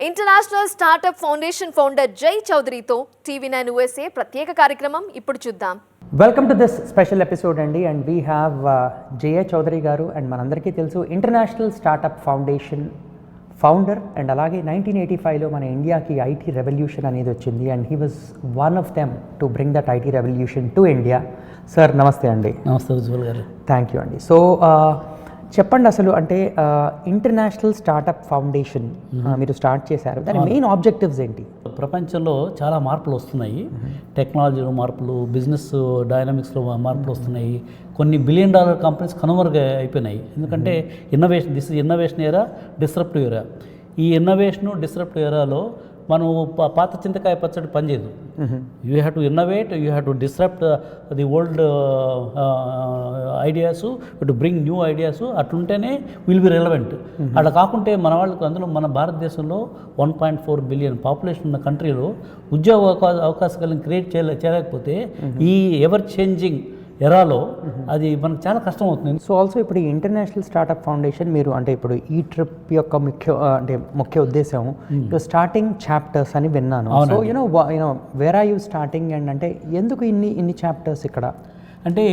International startup foundation founder జై చౌదరితో TV9 USA ప్రత్యేక కార్యక్రమం ఇప్పుడు చూద్దాం. Welcome to this special episode అండి. అండ్ వీ హ్యావ్ జయ చౌదరి గారు. అండ్ మనందరికీ తెలుసు international startup foundation founder. And అలాగే 1985లో మన ఇండియాకి ఐటీ రెవల్యూషన్ అనేది వచ్చింది. And he was one of them to bring that IT revolution to India. Sir నమస్తే అండి. నమస్తే ఉజ్వల్ గారు. థ్యాంక్ యూ అండి. సో చెప్పండి అసలు అంటే ఇంటర్నేషనల్ స్టార్టప్ ఫౌండేషన్ మీరు స్టార్ట్ చేశారు, దాని మెయిన్ ఆబ్జెక్టివ్స్ ఏంటి? ప్రపంచంలో చాలా మార్పులు వస్తున్నాయి. టెక్నాలజీలో మార్పులు, బిజినెస్ డైనమిక్స్లో మార్పులు వస్తున్నాయి. కొన్ని $1 బిలియన్ కంపెనీస్ కనుమరుగా అయిపోయినాయి. ఎందుకంటే ఇన్నోవేషన్ ఎరా, డిస్రప్టివ్ ఎరా. ఈ ఇన్నోవేషను డిస్రప్టివ్ ఎరాలో మనం పాత చింతకాయ పచ్చడి పనిచేయదు. You have to innovate, you have to disrupt the old ideas, to bring new ideas. అట్లుంటేనే విల్ బి రెలవెంట్. అట్లా కాకుంటే మన వాళ్ళకు, అందులో మన భారతదేశంలో 1.4 బిలియన్ పాపులేషన్ ఉన్న కంట్రీలో ఉద్యోగ అవకాశాలను క్రియేట్ చేయలేకపోతే ఈ ఎవర్ చేంజింగ్ ఎరాలో అది మనకు చాలా కష్టం అవుతుంది. సో ఆల్సో ఇప్పుడు ఈ ఇంటర్నేషనల్ స్టార్టప్ ఫౌండేషన్ మీరు అంటే ఇప్పుడు ఈ ట్రిప్ యొక్క ముఖ్య ఉద్దేశం స్టార్టింగ్ చాప్టర్స్ అని విన్నాను. So you know where are you starting and అంటే ఎందుకు ఇన్ని చాప్టర్స్ ఇక్కడ? అంటే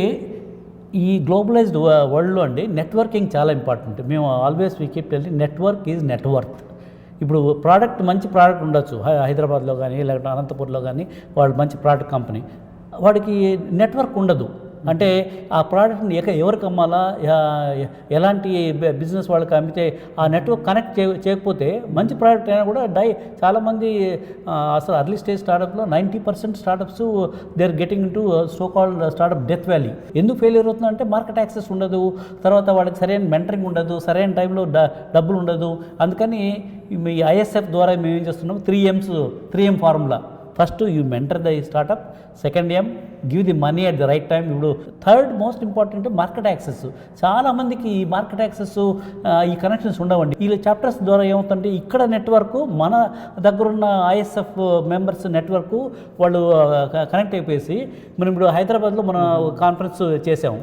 ఈ గ్లోబలైజ్డ్ వరల్డ్లో అండి నెట్వర్కింగ్ చాలా ఇంపార్టెంట్. మేము always we keep telling network is net worth. ఇప్పుడు మంచి ప్రోడక్ట్ ఉండొచ్చు హైదరాబాద్లో కానీ లేకపోతే అనంతపూర్లో కానీ, వాళ్ళు మంచి ప్రోడక్ట్ కంపెనీ, వాడికి నెట్వర్క్ ఉండదు. అంటే ఆ ప్రోడక్ట్ని ఎవరికి అమ్మాలా, ఎలాంటి బిజినెస్ వాళ్ళకి అమ్మితే ఆ నెట్వర్క్ కనెక్ట్ చేయకపోతే మంచి ప్రోడక్ట్ అయినా కూడా చాలామంది అసలు అర్లీ స్టేజ్ స్టార్టప్లో 90% startups they are getting into so called startup death valley. ఎందుకు ఫెయిల్యూర్ అవుతుందంటే మార్కెట్ యాక్సెస్ ఉండదు, తర్వాత వాళ్ళకి సరైన మెంటరింగ్ ఉండదు, సరైన టైంలో డబ్బులు ఉండదు. అందుకని ఈ ISF ద్వారా మేము ఏం చేస్తున్నాం, 3M ఫార్ములా. First you mentor the startup, second M give the money at the right time. ఇప్పుడు third most important market access. చాలామందికి ఈ మార్కెట్ యాక్సెస్, ఈ కనెక్షన్స్ ఉండవండి. ఈ చాప్టర్స్ ద్వారా ఏమవుతుందంటే ఇక్కడ నెట్వర్క్, మన దగ్గరున్న ISF మెంబర్స్ నెట్వర్క్ వాళ్ళు కనెక్ట్ అయిపోయేసి, మనం ఇప్పుడు హైదరాబాద్లో మన కాన్ఫరెన్స్ చేసాము,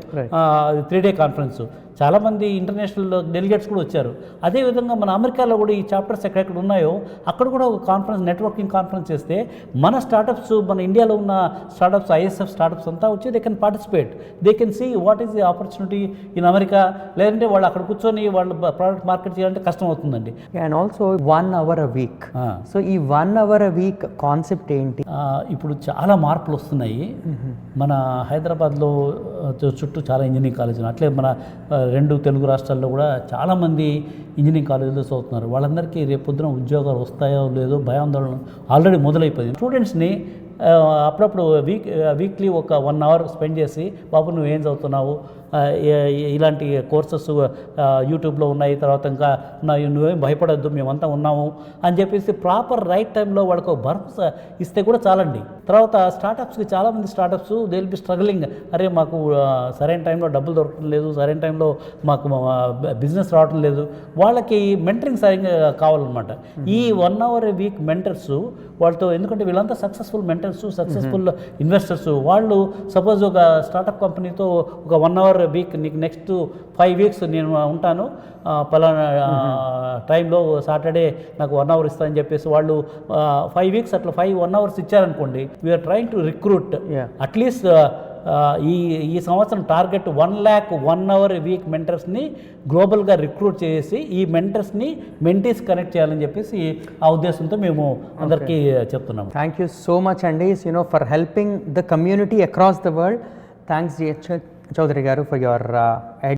3 డే కాన్ఫరెన్స్. చాలామంది ఇంటర్నేషనల్ డెలిగేట్స్ కూడా వచ్చారు. అదేవిధంగా మన అమెరికాలో కూడా ఈ చాప్టర్స్ ఎక్కడెక్కడ ఉన్నాయో అక్కడ కూడా ఒక కాన్ఫరెన్స్, నెట్వర్కింగ్ కాన్ఫరెన్స్ చేస్తే మన స్టార్టప్స్, మన ఇండియాలో ఉన్న స్టార్టప్స్, ISF స్టార్టప్స్ అంతా వచ్చి they can participate, they can see what is the opportunity in America. లేదంటే వాళ్ళు అక్కడ కూర్చొని వాళ్ళు ప్రోడక్ట్ మార్కెట్ చేయాలంటే కష్టం అవుతుందండి. And also 1 hour a week. So ఈ 1 hour a week కాన్సెప్ట్ ఏంటి? ఇప్పుడు చాలా మార్పులు వస్తున్నాయి. మన హైదరాబాద్లో చుట్టూ చాలా ఇంజనీరింగ్ కాలేజీలు, అట్లే మన 2 తెలుగు రాష్ట్రాల్లో కూడా చాలామంది ఇంజనీరింగ్ కాలేజీలో చదువుతున్నారు. వాళ్ళందరికీ రేపొద్దున ఉద్యోగాలు వస్తాయో లేదో భయాందోళన ఆల్రెడీ మొదలైపోయింది. స్టూడెంట్స్ని అప్పుడప్పుడు వీక్లీ ఒక 1 hour స్పెండ్ చేసి, బాబు నువ్వు ఏం చదువుతున్నావు, ఇలాంటి కోర్సెస్ యూట్యూబ్లో ఉన్నాయి, తర్వాత ఇంకా నువ్వేం భయపడద్దు, మేమంతా ఉన్నాము అని చెప్పేసి ప్రాపర్ రైట్ టైంలో వాళ్ళకు భరోసా ఇస్తే కూడా చాలండి. తర్వాత స్టార్టప్స్కి, చాలామంది startups they will be struggling. అరే మాకు సరైన టైంలో డబ్బులు దొరకడం లేదు, సరైన టైంలో మాకు బిజినెస్ రావడం లేదు. వాళ్ళకి మెంటరింగ్ సరిగ్గా కావాలన్నమాట. ఈ 1 hour a week మెంటర్స్ వాళ్ళతో, ఎందుకంటే వీళ్ళంతా సక్సెస్ఫుల్ మెంటర్స్, సక్సెస్ఫుల్ ఇన్వెస్టర్స్. వాళ్ళు సపోజ్ ఒక స్టార్టప్ కంపెనీతో ఒక 1 hour a week, నీకు నెక్స్ట్ 5 weeks నేను ఉంటాను, పలానా టైంలో సాటర్డే నాకు 1 hour ఇస్తానని చెప్పేసి వాళ్ళు 5 weeks అట్లా 1 hours ఇచ్చారనుకోండి. We are trying to recruit at least ఈ సంవత్సరం target 1 lakh 1 hour a week మెంటర్స్ని గ్లోబల్గా రిక్రూట్ చేసి ఈ మెంటర్స్ని మెంటీస్ కనెక్ట్ చేయాలని చెప్పేసి ఆ ఉద్దేశంతో మేము అందరికీ చెప్తున్నాము. థ్యాంక్ యూ సో మచ్ అండి, for helping the community across the world. Thanks Chowdary గారు ఫర్ యువర్